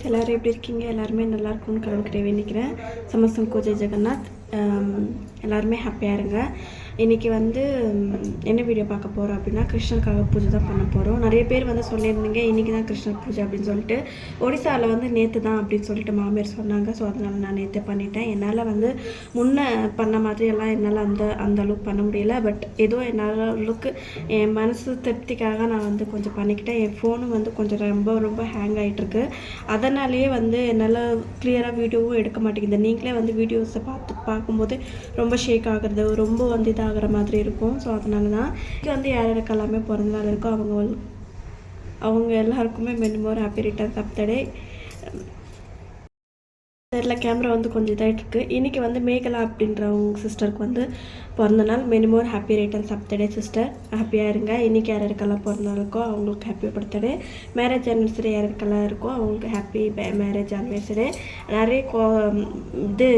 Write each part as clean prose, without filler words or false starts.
எல்லோரும் எப்படி இருக்கீங்க? எல்லாருமே நல்லா இருக்கும்னு கடவுள்கிட்ட வேண்டிக்கிறேன். சமஸ்தம் ஜெய் ஜெகநாத். எல்லாருமே ஹாப்பியாக இருங்க. இன்றைக்கி வந்து என்ன வீடியோ பார்க்க போகிறோம் அப்படின்னா, கிருஷ்ணருக்காக பூஜை தான் பண்ண போகிறோம். நிறைய பேர் வந்து சொல்லியிருந்தீங்க இன்றைக்கி தான் கிருஷ்ணர் பூஜை அப்படின்னு சொல்லிட்டு. ஒடிசாவில் வந்து நேற்று தான் அப்படின்னு சொல்லிட்டு மாமியார் சொன்னாங்க. ஸோ அதனால் நான் நேற்று பண்ணிட்டேன். என்னால் வந்து முன்னே பண்ண மாதிரியெல்லாம் என்னால் அந்த அளவுக்கு பண்ண முடியல. பட் ஏதோ என்னால் அளவுக்கு என் மனசு திருப்திக்காக நான் வந்து கொஞ்சம் பண்ணிக்கிட்டேன். என் ஃபோனும் வந்து கொஞ்சம் ரொம்ப ஹேங் ஆகிட்டுருக்கு. அதனாலேயே வந்து என்னால் கிளியராக வீடியோவும் எடுக்க மாட்டேங்குது. நீங்களே வந்து வீடியோஸை பார்க்கும்போது ரொம்ப ஷேக் ஆகுறது, ரொம்ப வந்து இதாகிற மாதிரி இருக்கும். ஸோ அதனால தான் இங்கே வந்து யாருக்கு எல்லாமே பிறந்த நாள் இருக்கோ அவங்க எல்லாருக்குமே many more happy returns of the day. தெரியல, கேமரா வந்து கொஞ்சம் இதாகிட்டுருக்கு. இன்றைக்கி வந்து மேகலா அப்படின்றவங்க சிஸ்டருக்கு வந்து பிறந்த நாள். Many more happy returns of the day sister. ஹாப்பியாக இருங்க. இன்றைக்கி யாருக்கெல்லாம் பிறந்த நாள் இருக்கோ அவங்களுக்கு ஹாப்பி பர்த்டே. மேரேஜ் ஆனிவர்சரி யாருக்கெல்லாம் இருக்கோ அவங்களுக்கு ஹாப்பி மேரேஜ் ஆனிவர்சரி. நிறைய இது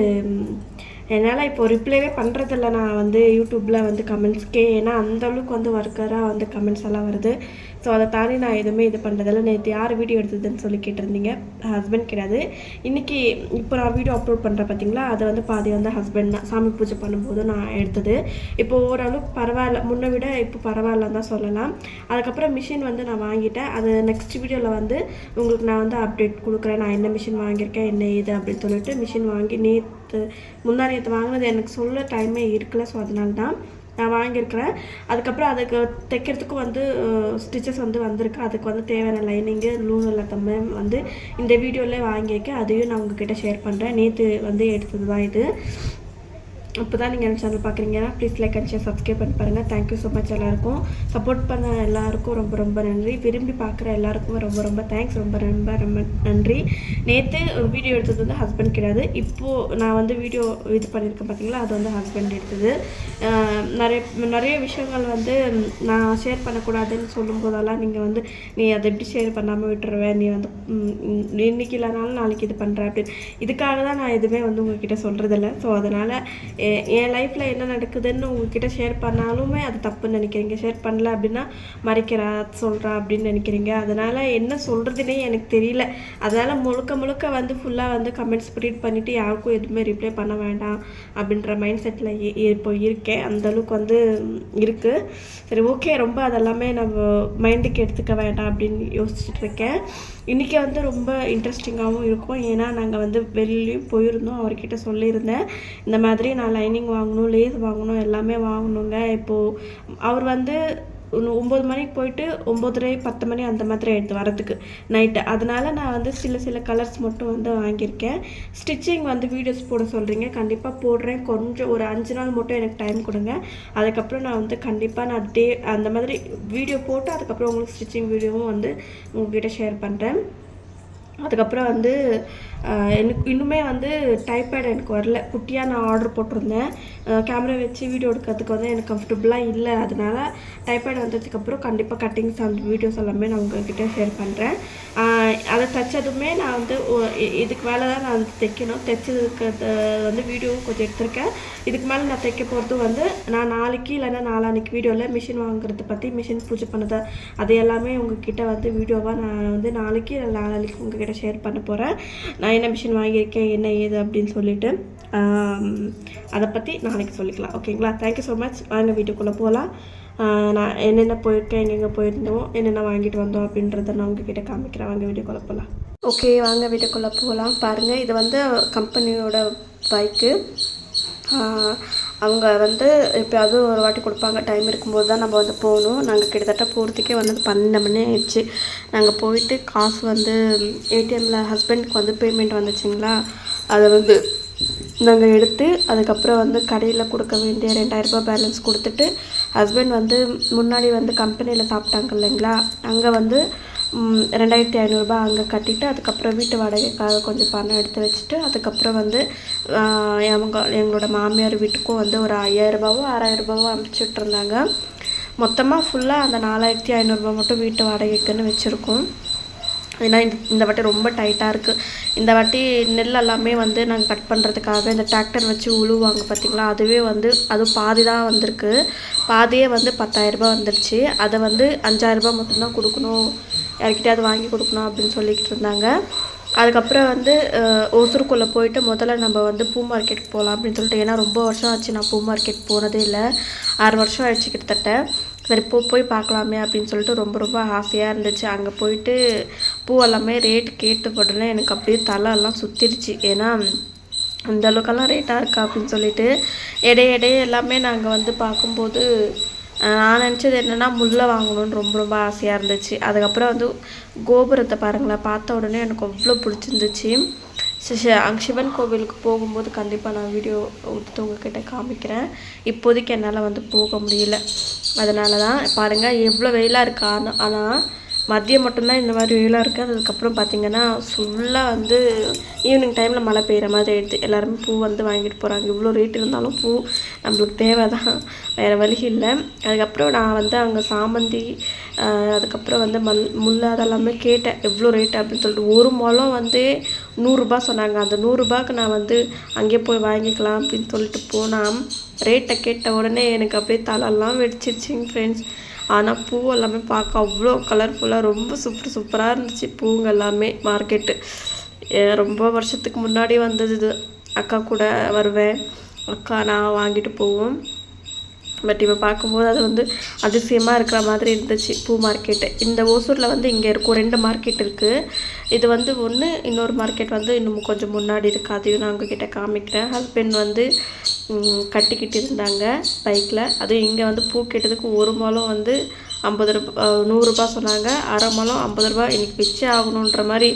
என்னால் இப்போது ரிப்ளைவே பண்ணுறதில்ல. நான் வந்து யூடியூப்பில் வந்து கமெண்ட்ஸ்க்கே, ஏன்னா அந்தளவுக்கு வந்து ஒர்க்கராக வந்து கமெண்ட்ஸ் எல்லாம் வருது. ஸோ அதை தாண்டி நான் எதுவுமே இது பண்ணுறதில்ல. நேற்று யார் வீடியோ எடுத்ததுன்னு சொல்லி கேட்டிருந்தீங்க. ஹஸ்பண்ட் கிடையாது. இன்றைக்கி இப்போ நான் வீடியோ அப்லோட் பண்ணுறேன் பார்த்தீங்களா, அதை வந்து பாதி வந்து ஹஸ்பண்ட் தான் சாமி பூஜை பண்ணும்போது நான் எடுத்தது. இப்போது ஓரளவுக்கு பரவாயில்ல, முன்னை விட இப்போ பரவாயில்லன்னு தான் சொல்லலாம். அதுக்கப்புறம் மிஷின் வந்து நான் வாங்கிட்டேன். அது நெக்ஸ்ட் வீடியோவில் வந்து உங்களுக்கு நான் வந்து அப்டேட் கொடுக்குறேன். நான் என்ன மிஷின் வாங்கியிருக்கேன், என்ன இது அப்படின்னு சொல்லிட்டு. மிஷின் வாங்கி முந்தானேற்று வாங்கினது எனக்கு சொல்ல டைமே இருக்கல. ஸோ அதனால தான் நான் வாங்கியிருக்கிறேன். அதுக்கப்புறம் அதுக்கு தைக்கிறதுக்கும் வந்து ஸ்டிச்சஸ் வந்து வந்திருக்கு. அதுக்கு வந்து தேவையான லைனிங்கு லூனில் தம்மை வந்து இந்த வீடியோவிலே வாங்கியிருக்கேன். அதையும் நான் உங்ககிட்ட ஷேர் பண்ணுறேன். நேற்று வந்து எடுத்தது தான் இது. இப்போ தான் நீங்கள் என் சேனல் பார்க்குறீங்கன்னா please like and share subscribe பண்ணி பாருங்கள். Thank you so much. எல்லாருக்கும் சப்போர்ட் பண்ண எல்லாருக்கும் ரொம்ப நன்றி. விரும்பி பார்க்குற எல்லாருக்குமே ரொம்ப தேங்க்ஸ். ரொம்ப நன்றி. நேற்று வீடியோ எடுத்தது வந்து ஹஸ்பண்ட் கிடையாது. இப்போது நான் வந்து வீடியோ இது பண்ணியிருக்கேன் பார்த்தீங்களா, அது வந்து ஹஸ்பண்ட் எடுத்தது. நிறைய விஷயங்கள் வந்து நான் ஷேர் பண்ணக்கூடாதுன்னு சொல்லும் போதெல்லாம் நீங்கள் வந்து நீ அதை எப்படி ஷேர் பண்ணாமல் விட்டுருவேன், நீ வந்து இன்றைக்கி இல்லைனாலும் நாளைக்கு இது பண்ணுற அப்படின்னு. இதுக்காக தான் நான் எதுவுமே வந்து உங்ககிட்ட சொல்கிறதில்ல. ஸோ அதனால் என் லைஃப்பில் என்ன நடக்குதுன்னு உங்ககிட்ட ஷேர் பண்ணாலுமே அது தப்புன்னு நினைக்கிறீங்க. ஷேர் பண்ணல அப்படின்னா மறைக்கிறா சொல்கிறா அப்படின்னு நினைக்கிறீங்க. அதனால் என்ன சொல்கிறதுனே எனக்கு தெரியல. அதனால் முழுக்க வந்து ஃபுல்லாக வந்து கமெண்ட்ஸ் ரீட் பண்ணிவிட்டு யாருக்கும் எதுவுமே ரிப்ளை பண்ண வேண்டாம் அப்படின்ற மைண்ட் செட்டில் இப்போ இருக்கேன். அந்தளவுக்கு வந்து இருக்குது. சரி, ஓகே, ரொம்ப அதெல்லாமே நம்ம மைண்டுக்கு எடுத்துக்க வேண்டாம் அப்படின்னு யோசிச்சுட்டு இருக்கேன். இன்றைக்கி வந்து ரொம்ப இன்ட்ரெஸ்டிங்காகவும் இருக்கும். ஏன்னா நாங்கள் வந்து வெளியிலையும் போயிருந்தோம். அவர்கிட்ட சொல்லியிருந்தேன், இந்த மாதிரி நான் லைனிங் வாங்கணும், லேஸ் வாங்கணும், எல்லாமே வாங்கணுங்க. இப்போது அவர் வந்து 9 மணிக்கு போயிட்டு 9:30 10 மணி அந்த மாதிரி எடுத்து வரதுக்கு நைட்டு. அதனால் நான் வந்து சில கலர்ஸ் மட்டும் வந்து வாங்கியிருக்கேன். ஸ்டிச்சிங் வந்து வீடியோஸ் போட சொல்கிறீங்க, கண்டிப்பாக போடுறேன். கொஞ்சம் ஒரு 5 நாள் மட்டும் எனக்கு டைம் கொடுங்க. அதுக்கப்புறம் நான் வந்து கண்டிப்பாக நான் அந்த மாதிரி வீடியோ போட்டு அதுக்கப்புறம் உங்களுக்கு ஸ்டிச்சிங் வீடியோவும் வந்து உங்கள்கிட்ட ஷேர் பண்ணுறேன். அதுக்கப்புறம் வந்து எனக்கு இன்னுமே வந்து டைப்பேட் எனக்கு வரல. குட்டியாக நான் ஆர்டர் போட்டிருந்தேன். கேமரா வச்சு வீடியோ எடுக்கிறதுக்கு வந்து எனக்கு கம்ஃபர்டபுளாக இல்லை. அதனால் டைப்பேட் வந்ததுக்கப்புறம் கண்டிப்பாக கட்டிங்ஸ் அந்த வீடியோஸ் எல்லாமே நான் உங்கள்கிட்ட ஷேர் பண்ணுறேன். அதை தைச்சதுமே நான் வந்து இதுக்கு மேலே தான் நான் வந்து தைக்கணும். தைச்சதுக்கு வந்து வீடியோவும் கொஞ்சம் எடுத்திருக்கேன். இதுக்கு மேலே நான் தைக்க போகிறது வந்து நான் நாளைக்கு இல்லைன்னா நாளான்னைக்கு வீடியோவில் மிஷின் வாங்குறத பற்றி, மிஷின் பூஜை பண்ணதை அது எல்லாமே உங்ககிட்ட வந்து வீடியோவாக நான் வந்து நாளைக்கு இல்லை நாளைக்கு உங்ககிட்ட ஷேர் பண்ண போகிறேன். நான் என்ன மிஷின் வாங்கியிருக்கேன், என்ன ஏது அப்படின்னு சொல்லிட்டு அதை பற்றி நாளைக்கு சொல்லிக்கலாம். ஓகேங்களா? Thank you so much. வாங்க வீட்டுக்குள்ளே போகலாம். நான் என்னென்ன போயிருக்கேன், எங்கெங்கே போயிருந்தோம், என்னென்ன வாங்கிட்டு வந்தோம் அப்படின்றத நான் உங்ககிட்ட காமிக்கிறேன். வாங்க வீட்டுக்குள்ளே போகலாம். ஓகே, வாங்க வீட்டுக்குள்ளே போகலாம். பாருங்கள், இது வந்து கம்பெனியோட பைக்கு. அவங்க வந்து எப்போயாவது ஒரு வாட்டி கொடுப்பாங்க. டைம் இருக்கும்போது தான் நம்ம வந்து போகணும். நாங்கள் கிட்டத்தட்ட போகிறதுக்கே வந்து 12 மணி ஆயிடுச்சு. நாங்கள் போயிட்டு காசு வந்து ஏடிஎம்மில் ஹஸ்பண்டுக்கு வந்து பேமெண்ட் வந்துச்சுங்களா, அதை வந்து நாங்கள் எடுத்து அதுக்கப்புறம் வந்து கடையில் கொடுக்க வேண்டிய 2000 ரூபாய் பேலன்ஸ் கொடுத்துட்டு, ஹஸ்பண்ட் வந்து முன்னாடி வந்து கம்பெனியில் சாப்பிட்டாங்க இல்லைங்களா, அங்கே வந்து 2500 ரூபாய் அங்கே கட்டிவிட்டு அதுக்கப்புறம் வீட்டு வாடகைக்காக கொஞ்சம் பணம் எடுத்து வச்சுட்டு, அதுக்கப்புறம் வந்து எங்களோட மாமியார் வீட்டுக்கும் வந்து ஒரு 5000 ரூபாவோ 6000 ரூபாவோ அனுப்பிச்சுட்ருந்தாங்க. மொத்தமாக ஃபுல்லாக அந்த 4500 ரூபா மட்டும் வீட்டு வாடகைக்குன்னு வச்சுருக்கோம். ஏன்னா இந்த வாட்டி ரொம்ப டைட்டாக இருக்குது. இந்த வாட்டி நெல் எல்லாமே வந்து நாங்கள் கட் பண்ணுறதுக்காக இந்த டிராக்டர் வச்சு உழுவாங்க பார்த்திங்களா, அதுவே வந்து அது பாதி தான் வந்திருக்கு. பாதியே வந்து 10,000 ரூபாய் வந்துடுச்சு. அதை வந்து 5000 ரூபாய் மட்டும்தான் கொடுக்கணும், யார்கிட்டயாவது வாங்கி கொடுக்கணும் அப்படின்னு சொல்லிக்கிட்டு இருந்தாங்க. அதுக்கப்புறம் வந்து ஓசூருக்குள்ளே போயிட்டு முதல்ல நம்ம வந்து பூ மார்க்கெட் போகலாம் அப்படின்னு சொல்லிட்டு, ஏன்னா ரொம்ப வருஷம் ஆச்சு நான் பூ மார்க்கெட் போனதே இல்லை, 6 வருஷம் ஆயிடுச்சு கிட்டத்தட்ட. சரி போய் பார்க்கலாமே அப்படின்னு சொல்லிட்டு ரொம்ப ரொம்ப ஆசையாக இருந்துச்சு. அங்கே போயிட்டு பூ எல்லாமே ரேட் கேட்ட உடனே எனக்கு அப்படியே தலையெல்லாம் சுற்றிடுச்சு. ஏன்னா இந்த அளவுக்கெல்லாம் ரேட்டாக இருக்கா அப்படின்னு சொல்லிட்டு இடையே எல்லாமே நாங்கள் வந்து பார்க்கும்போது நான் நினச்சது என்னென்னா முல்லை வாங்கணுன்னு ரொம்ப ரொம்ப ஆசையாக இருந்துச்சு. அதுக்கப்புறம் வந்து கோபுரத்தை பாருங்களேன், பார்த்த உடனே எனக்கு அவ்வளோ பிடிச்சிருந்துச்சு. அங்கே சிவன் கோவிலுக்கு போகும்போது கண்டிப்பாக நான் வீடியோ எடுத்து உங்ககிட்ட காமிக்கிறேன். இப்போதைக்கு என்னால் வந்து போக முடியல, அதனால தான். பாருங்கள் எவ்வளோ வெயிலாக இருக்கா. ஆனால் மதியம் மட்டும்தான் இந்த மாதிரி வெயிலாக இருக்குது. அதுக்கப்புறம் பார்த்திங்கன்னா ஃபுல்லாக வந்து ஈவினிங் டைமில் மழை பெய்கிற மாதிரி ஆகிடுது. எல்லாருமே பூ வந்து வாங்கிட்டு போகிறாங்க. இவ்வளோ ரேட் இருந்தாலும் பூ நம்மளுக்கு தேவை தான், வேறு வழி இல்லை. அதுக்கப்புறம் நான் வந்து அங்கே சாமந்தி, அதுக்கப்புறம் வந்து முல்லை அதெல்லாமே கேட்டேன் எவ்வளோ ரேட்டு அப்படின்னு சொல்லிட்டு. ஒரு முழம் வந்து 100 ரூபா சொன்னாங்க. அந்த 100 ரூபாய்க்கு நான் வந்து அங்கேயே போய் வாங்கிக்கலாம் அப்படின்னு சொல்லிட்டு போனால், ரேட்டை கேட்ட உடனே எனக்கு அப்படியே தலையெல்லாம் வெடிச்சிருச்சிங்க ஃப்ரெண்ட்ஸ். ஆனால் பூ எல்லாமே பார்க்க அவ்வளோ கலர்ஃபுல்லாக ரொம்ப சூப்பராக இருந்துச்சு பூங்க எல்லாமே. மார்க்கெட்டு ரொம்ப வருஷத்துக்கு முன்னாடி வந்தது இது. அக்கா கூட வருவேன், அக்கா நான் வாங்கிட்டு போவோம். பட் இப்போ பார்க்கும்போது அது வந்து அதிசயமாக இருக்கிற மாதிரி இருந்துச்சு பூ மார்க்கெட்டு. இந்த ஓசூரில் வந்து இங்கே இருக்கும் 2 மார்க்கெட் இருக்குது. இது வந்து ஒன்று, இன்னொரு மார்க்கெட் வந்து இன்னும் கொஞ்சம் முன்னாடி இருக்குது. அதையும் நான் உங்ககிட்ட காமிக்கிறேன். ஹஸ்பண்ட் வந்து கட்டிக்கிட்டு இருந்தாங்க பைக்கில். அதுவும் இங்கே வந்து பூ கேட்டதுக்கு ஒரு முழம் வந்து 50 ரூபா 100 ரூபா சொன்னாங்க. அரை முழம் 50 ரூபா. எனக்கு வச்சே ஆகணுன்ற மாதிரி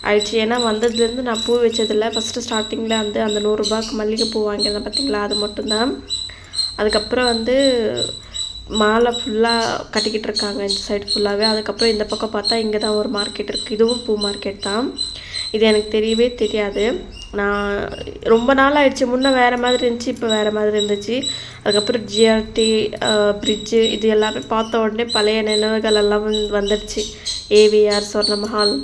ஆயிடுச்சு. ஏன்னா வந்ததுலேருந்து நான் பூ வச்சதில்லை. ஃபஸ்ட்டு ஸ்டார்டிங்கில் வந்து அந்த 100 ரூபாய்க்கு மல்லிகை பூ வாங்கியிருந்தேன் பார்த்தீங்களா, அது மட்டும்தான். அதுக்கப்புறம் வந்து மாலை ஃபுல்லாக கட்டிக்கிட்டு இருக்காங்க இந்த சைடு ஃபுல்லாகவே. அதுக்கப்புறம் இந்த பக்கம் பார்த்தா இங்கே தான் ஒரு மார்க்கெட் இருக்குது. இதுவும் பூ மார்க்கெட் தான். இது எனக்கு தெரியவே தெரியாது. நான் ரொம்ப நாள் ஆயிடுச்சு. முன்னே வேறு மாதிரி இருந்துச்சு, இப்போ வேறு மாதிரி இருந்துச்சு. அதுக்கப்புறம் ஜிஆர்டி பிரிட்ஜு இது எல்லாமே பார்த்த உடனே பழைய நினைவுகள் எல்லாம் வந்துடுச்சு. ஏவிஆர் சொர்ணமஹால்,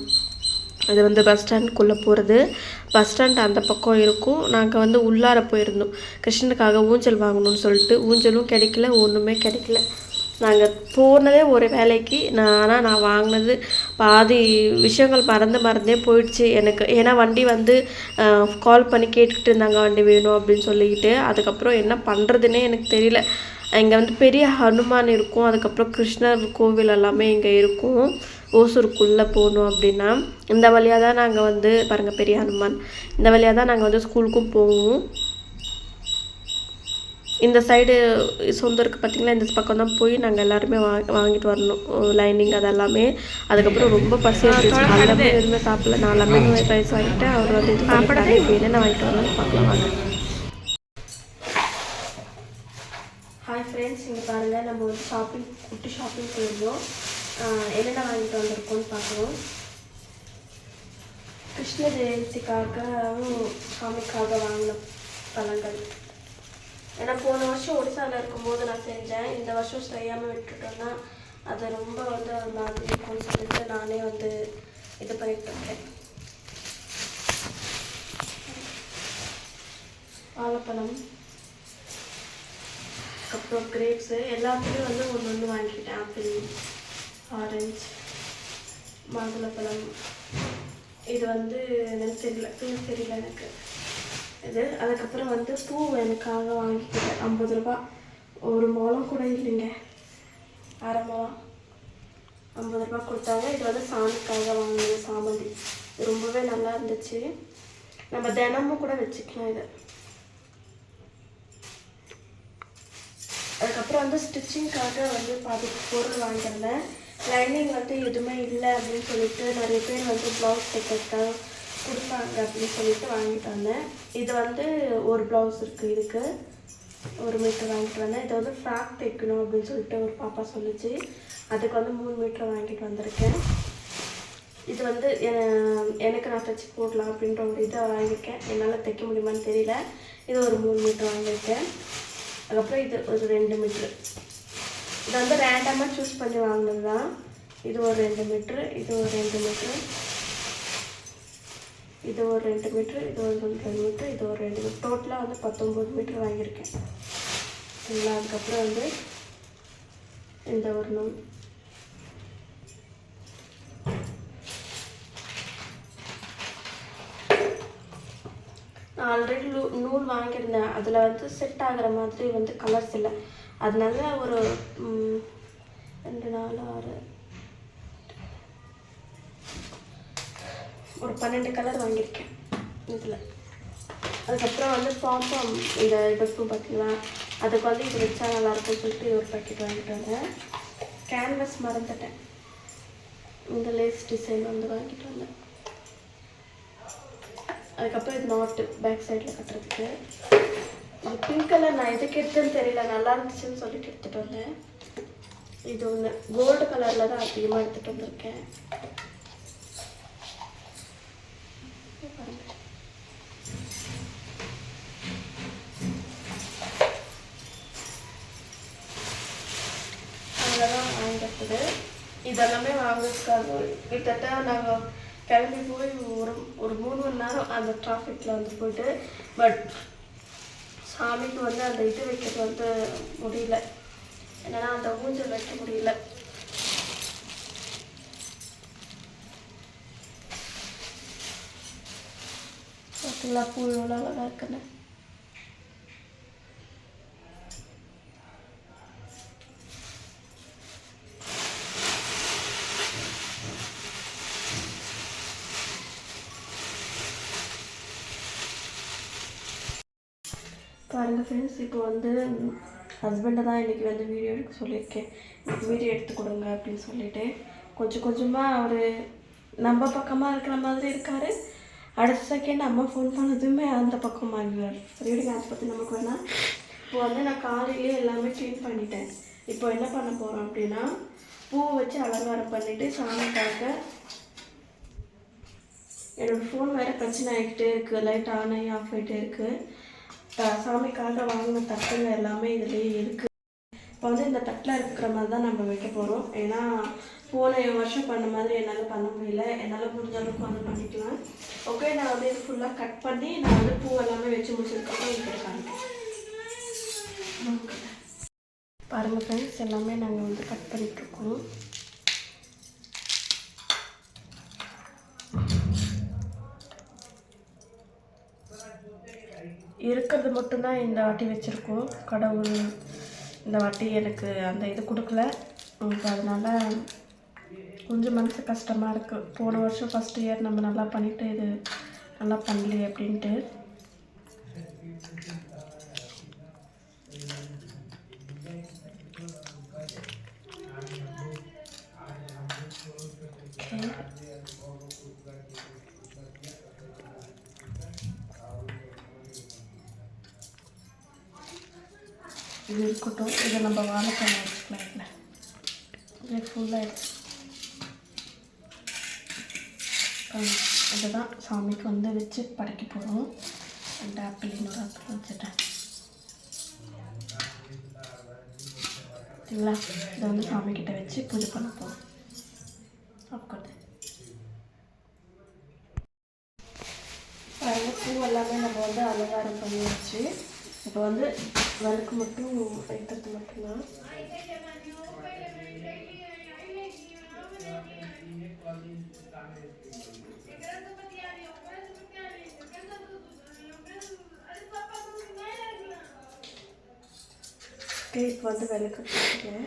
அது வந்து பஸ் ஸ்டாண்டுக்குள்ளே போகிறது. பஸ் ஸ்டாண்ட் அந்த பக்கம் இருக்கும். நாங்கள் வந்து உள்ளார போயிருந்தோம் கிருஷ்ணனுக்காக ஊஞ்சல் வாங்கணும்னு சொல்லிட்டு. ஊஞ்சலும் கிடைக்கல, ஒன்றுமே கிடைக்கல. நாங்கள் போனதே ஒரு வேலைக்கு. ஆனால் நான் வாங்கினது பாதி விஷயங்கள் மறந்தே போயிடுச்சு எனக்கு. ஏன்னா வண்டி வந்து கால் பண்ணி கேட்டுக்கிட்டு இருந்தாங்க வண்டி வேணும் அப்படின்னு சொல்லிக்கிட்டு. அதுக்கப்புறம் என்ன பண்ணுறதுன்னே எனக்கு தெரியல. இங்கே வந்து பெரிய ஹனுமான் இருக்கும். அதுக்கப்புறம் கிருஷ்ணர் கோவில் எல்லாமே இங்கே இருக்கும். ஓசூருக்குள்ளே போகணும் அப்படின்னா இந்த வழியாக தான் நாங்கள் வந்து பாருங்கள், பெரிய ஹனுமான், இந்த வழியாக தான் நாங்கள் வந்து ஸ்கூலுக்கும் போவோம். இந்த சைடு சொந்தம் இருக்குது பார்த்திங்களா, இந்த பக்கம் தான் போய் நாங்கள் எல்லாருமே வாங்கிட்டு வரணும் லைனிங் அதெல்லாமே. அதுக்கப்புறம் ரொம்ப பசி எடுத்துச்சு. எல்லாமே எதுவுமே சாப்பிடல. நான் லெமன் ரைஸ் வாங்கிட்டு அவர் வந்து இது பண்ணிட்டாங்க. இப்போ என்னென்ன வாங்கிட்டு வரணும்னு பார்க்கலாம் வாங்க. ஹாய் ஃப்ரெண்ட்ஸ், இங்கே பாருங்கள், நம்ம வந்து குட்டி ஷாப்பிங் போயிருந்தோம். என்னென்ன வாங்கிட்டு வந்திருக்கோன்னு பார்க்கணும். கிருஷ்ண ஜெயந்திக்காகவும் சாமிக்காக வாங்கின பழங்கள். ஏன்னா போன வருஷம் ஒடிசாவில் இருக்கும்போது நான் செஞ்சேன். இந்த வருஷம் செய்யாமல் விட்டுட்டோன்னா அது ரொம்ப வந்து அது மாதிரி இருக்கும்னு சொல்லிட்டு நானே வந்து இது பண்ணிட்டு இருக்கேன். வாழைப்பழம், அப்புறம் கிரேப்ஸு எல்லாத்துலேயும் வந்து ஒன்று வாங்கிக்கிட்டேன். Apple, orange, மாதுளப்பழம். இது வந்து எனக்கு தெரியல, பேர் தெரியல எனக்கு இது. அதுக்கப்புறம் வந்து பூ எனக்காக வாங்கிக்கிட்டேன். 50 ரூபா. ஒரு முழம் கூட இல்லைங்க, அரை முழம் 50 ரூபா கொடுத்தாங்க. இது வந்து சாமிக்காக வாங்கினது சாமந்தி. இது ரொம்பவே நல்லா இருந்துச்சு. நம்ம தினமும் கூட வச்சுக்கலாம் இதை. அதுக்கப்புறம் வந்து ஸ்டிச்சிங்காக வந்து பாதி பொருள் வாங்கியிருந்தேன். லைனிங் வந்து எதுவுமே இல்லை அப்படின்னு சொல்லிட்டு நிறைய பேர் வந்து ப்ளவுஸ் தைக்கிறதுக்காக கொடுப்பாங்க அப்படின்னு சொல்லிட்டு வாங்கிட்டு வந்தேன். இது வந்து ஒரு ப்ளவுஸ் இருக்குது, இதுக்கு 1 மீட்டர் வாங்கிட்டு வந்தேன். இதை வந்து ஃப்ராக் தைக்கணும் அப்படின்னு சொல்லிட்டு ஒரு பாப்பா சொல்லிச்சு. அதுக்கு வந்து 3 மீட்டர் வாங்கிட்டு வந்திருக்கேன். இது வந்து எனக்கு நான் தைச்சி போடலாம் அப்படின்ற ஒரு இதை வாங்கியிருக்கேன். என்னால் தைக்க முடியுமான்னு தெரியல. இது ஒரு 3 மீட்டர் வாங்கியிருக்கேன். அதுக்கப்புறம் இது ஒரு 2 மீட்ரு. இது வந்து ரேண்டமாக சூஸ் பண்ணி வாங்கினது தான். இது ஒரு 2 மீட்ரு, இது ஒரு 2 மீட்ரு, இது ஒரு 2 மீட்ரு, இது ஒரு 2 மீட்ரு, இது ஒரு 2 மீட்ரு. டோட்டலாக வந்து 19 மீட்ரு வாங்கியிருக்கேன். சரிங்களா. அதுக்கப்புறம் வந்து இந்த ஒரு நூல், நான் ஆல்ரெடி நூல் வாங்கியிருந்தேன். அதில் வந்து செட் ஆகிற மாதிரி வந்து கலர்ஸ் இல்லை. அதனால ஒரு 2 4 6 ஒரு 12 கலர் வாங்கியிருக்கேன் இதில். அதுக்கப்புறம் வந்து பாம்பம் இந்த இதுக்கும் பார்த்தீங்களா, அதுக்கு வந்து இது வச்சா நல்லாயிருக்கும்னு சொல்லிட்டு இது ஒரு பேக்கெட் வாங்கிட்டு வந்தேன். கேன்வஸ் மறந்துட்டேன். இந்த லேஸ் டிசைன் வந்து வாங்கிட்டு வந்தேன். அதுக்கப்புறம் இது நாட்டு பேக் சைடில் கட்டுறதுக்கு. இது பிங்க் கலர் நான் எதுக்கு எடுத்துன்னு தெரியல, நல்லா இருந்துச்சுன்னு சொல்லிட்டு எடுத்துகிட்டு வந்தேன். இது ஒன்று கோல்டு கலரில் தான் அதிகமாக எடுத்துகிட்டு வந்திருக்கேன். அதெல்லாம் வாங்கிட்டது. இதெல்லாமே வாங்கினதுக்காக கிட்டத்தட்ட நாங்கள் கிளம்பி போய் ஒரு 3 மணி நேரம் அந்த டிராஃபிக்கில் வந்து போயிட்டு, பட் சாமிக்கு வந்து அந்த இது வைக்கிறது வந்து முடியல. என்னன்னா அந்த ஊஞ்சல் வைக்க முடியல. பார்த்தீங்களா பூ எவ்வளோ அழகாக இருக்குன்னு. பாருங்கள் ஃப்ரெண்ட்ஸ், இப்போ வந்து ஹஸ்பண்டை தான் இன்றைக்கி வந்து வீடியோ எடுக்க சொல்லியிருக்கேன். வீடியோ எடுத்து கொடுங்க அப்படின்னு சொல்லிட்டு கொஞ்சம் கொஞ்சமாக அவர் நம்ம பக்கமாக இருக்கிற மாதிரி இருக்கார். அடுத்த செகண்ட் அம்மா ஃபோன் பண்ணதுமே அந்த பக்கம் வாங்குவார். வீடு அதை பற்றி நமக்கு வேணால். இப்போ வந்து நான் காலையிலே எல்லாமே க்ளீன் பண்ணிட்டேன். இப்போ என்ன பண்ண போகிறோம் அப்படின்னா, பூ வச்சு அலங்காரம் பண்ணிவிட்டு சாமிக்காக. என்னோடய ஃபோன் வேறு பிரச்சனை ஆகிக்கிட்டே இருக்குது. லைட் ஆன் ஆகி ஆஃப் ஆகிட்டே இருக்குது. சாமிக்காக வாங்கின தட்டுங்க எல்லாமே இதுலேயே இருக்குது. இப்போ வந்து இந்த தட்டில் இருக்கிற மாதிரி தான் நம்ம வைக்க போகிறோம். ஏன்னா போன வருஷம் பண்ண மாதிரி என்னால் பண்ண முடியல. என்னால் முடிஞ்ச அளவுக்கு வந்து பண்ணிக்கலாம். ஓகே, நான் வந்து இது ஃபுல்லாக கட் பண்ணி நான் வந்து பூ எல்லாமே வச்சு முடிச்சதுக்கப்புறம் இது காமிக்கிறேன். பாருங்கள் ஃப்ரெண்ட்ஸ், எல்லாமே நாங்கள் வந்து கட் பண்ணிகிட்ருக்கோம். இருக்கிறது மட்டும்தான் இந்த வாட்டி வச்சுருக்கோம். கடவுள் இந்த வாட்டி எனக்கு அந்த இது கொடுக்கல. அதனால் கொஞ்சம் மனசு கஷ்டமாக இருக்குது. போன வருஷம் ஃபஸ்ட் இயர் நம்ம நல்லா பண்ணிவிட்டு இது நல்லா பண்ணலையே அப்படின்ட்டு. இது இருக்கட்டும். இதை நம்ம வாழைப்பழம் வச்சுக்கலாம். இல்லை இது ஃபுல்லாகிடுச்சு. இதுதான் சாமிக்கு வந்து வச்சு படைக்க போகிறோம். 2 ஆப்பிள் இன்னொரு ஆப்பிள் வச்சுட்டேன். சரிங்களா, இதை வந்து சாமிக்கிட்ட வச்சு பூஜை பண்ண போகிறோம். உட்காந்து பூ எல்லாமே நம்ம வந்து அலங்காரம் பண்ணி வச்சு இப்போ வந்து விளக்கு மட்டும் வைக்கிறது மட்டும்தான். இப்போ வந்து விளக்கு போட்டுருக்கேன்.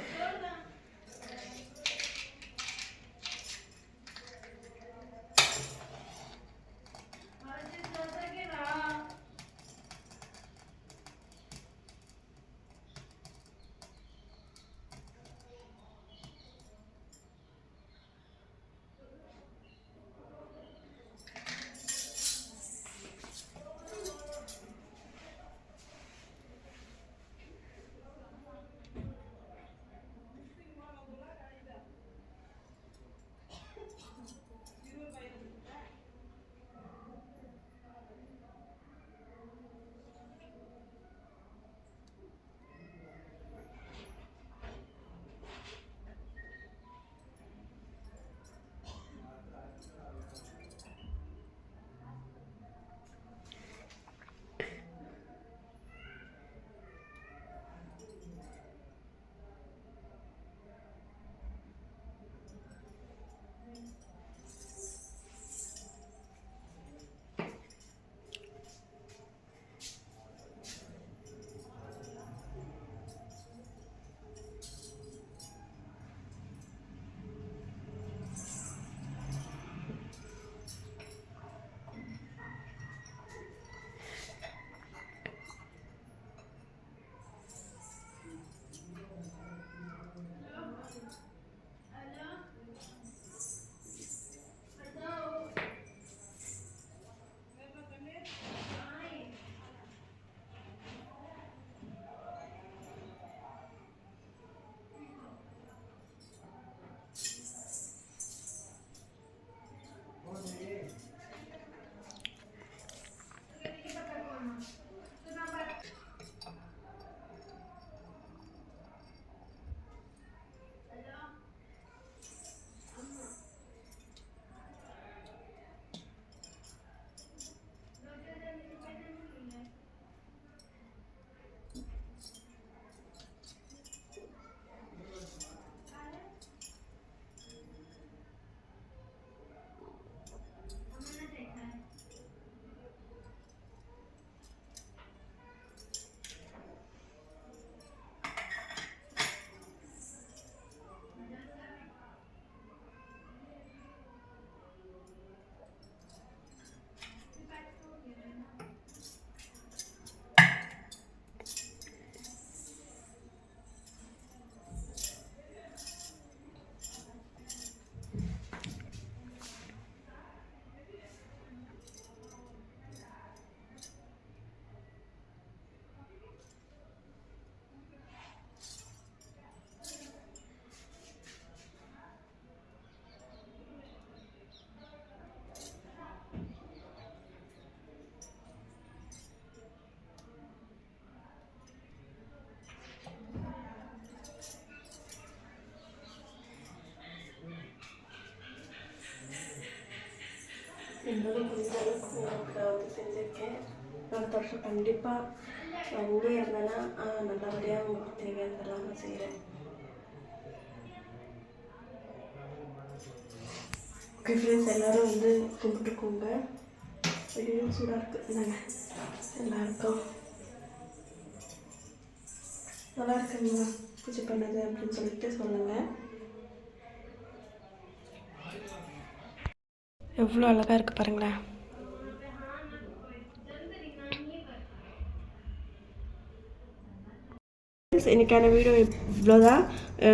இருந்தாலும் முடிஞ்ச அளவுக்கு உங்களுக்கு வந்து செஞ்சுருக்கேன். அடுத்த வருஷம் கண்டிப்பாக வந்து இருந்தேன்னா நல்லபடியாக உங்களுக்கு தேவையானதெல்லாம் நான் செய்கிறேன். ஓகே ஃப்ரெண்ட்ஸ், எல்லோரும் வந்து கும்பிட்டுக்கோங்க. வெளியும் சூடாக இருக்குது. இல்லைங்க எல்லாருக்கும் நல்லா இருக்குங்களா பூஜை பண்ணது அப்படின்னு சொல்லிட்டு சொல்லுங்கள். எவ்வளோ அழகாக இருக்குது பாருங்களேன். இன்றைக்கான வீடியோ இவ்வளோதான்.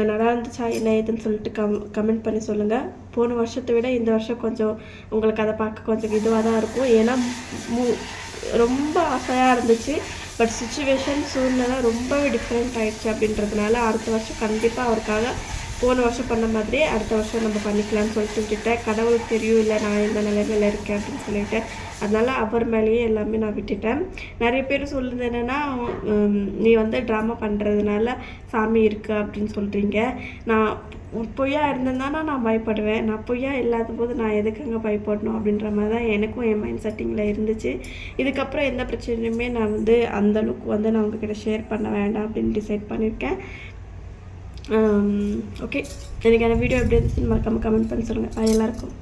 நல்லா இருந்துச்சா என்ன ஏதுன்னு சொல்லிட்டு கமெண்ட் பண்ணி சொல்லுங்கள். போன வருஷத்தை விட இந்த வருஷம் கொஞ்சம் உங்களுக்கு அதை பார்க்க கொஞ்சம் இதுவாக தான் இருக்கும். ஏன்னா ரொம்ப ஆசையாக இருந்துச்சு. பட் சுச்சுவேஷன் சூழ்நிலை ரொம்பவே டிஃப்ரெண்ட் ஆகிடுச்சு. அப்படின்றதுனால அடுத்த வருஷம் கண்டிப்பாக அவருக்காக போன வருஷம் பண்ண மாதிரியே அடுத்த வருஷம் நம்ம பண்ணிக்கலாம்னு சொல்லிட்டு விட்டுட்டேன். கடவுளுக்கு தெரியும் இல்லை நான் இந்த நிலைமையில் இருக்கேன் அப்படின்னு சொல்லிட்டு. அதனால் அவர் மேலேயே எல்லாமே நான் விட்டுட்டேன். நிறைய பேர் சொல்லுறது என்னென்னா, நீ வந்து ட்ராமா பண்ணுறதுனால சாமி இருக்குது அப்படின்னு சொல்கிறீங்க. நான் பொய்யா இருந்தேன்னா நான் பயப்படுவேன். நான் பொய்யா இல்லாத போது நான் எதுக்குங்க பயப்படணும் அப்படின்ற மாதிரி தான் எனக்கும் என் மைண்ட் செட்டிங்கில் இருந்துச்சு. இதுக்கப்புறம் எந்த பிரச்சனையுமே நான் வந்து அந்தளவுக்கு வந்து நான் உங்ககிட்ட ஷேர் பண்ண வேண்டாம் அப்படின்னு டிசைட் பண்ணியிருக்கேன். ஓகே, எனக்கான வீடியோ எப்படி இருந்துச்சுன்னு மறக்காமல் கமெண்ட் பண்ணி சொல்லுங்கள். எல்லாருக்கும்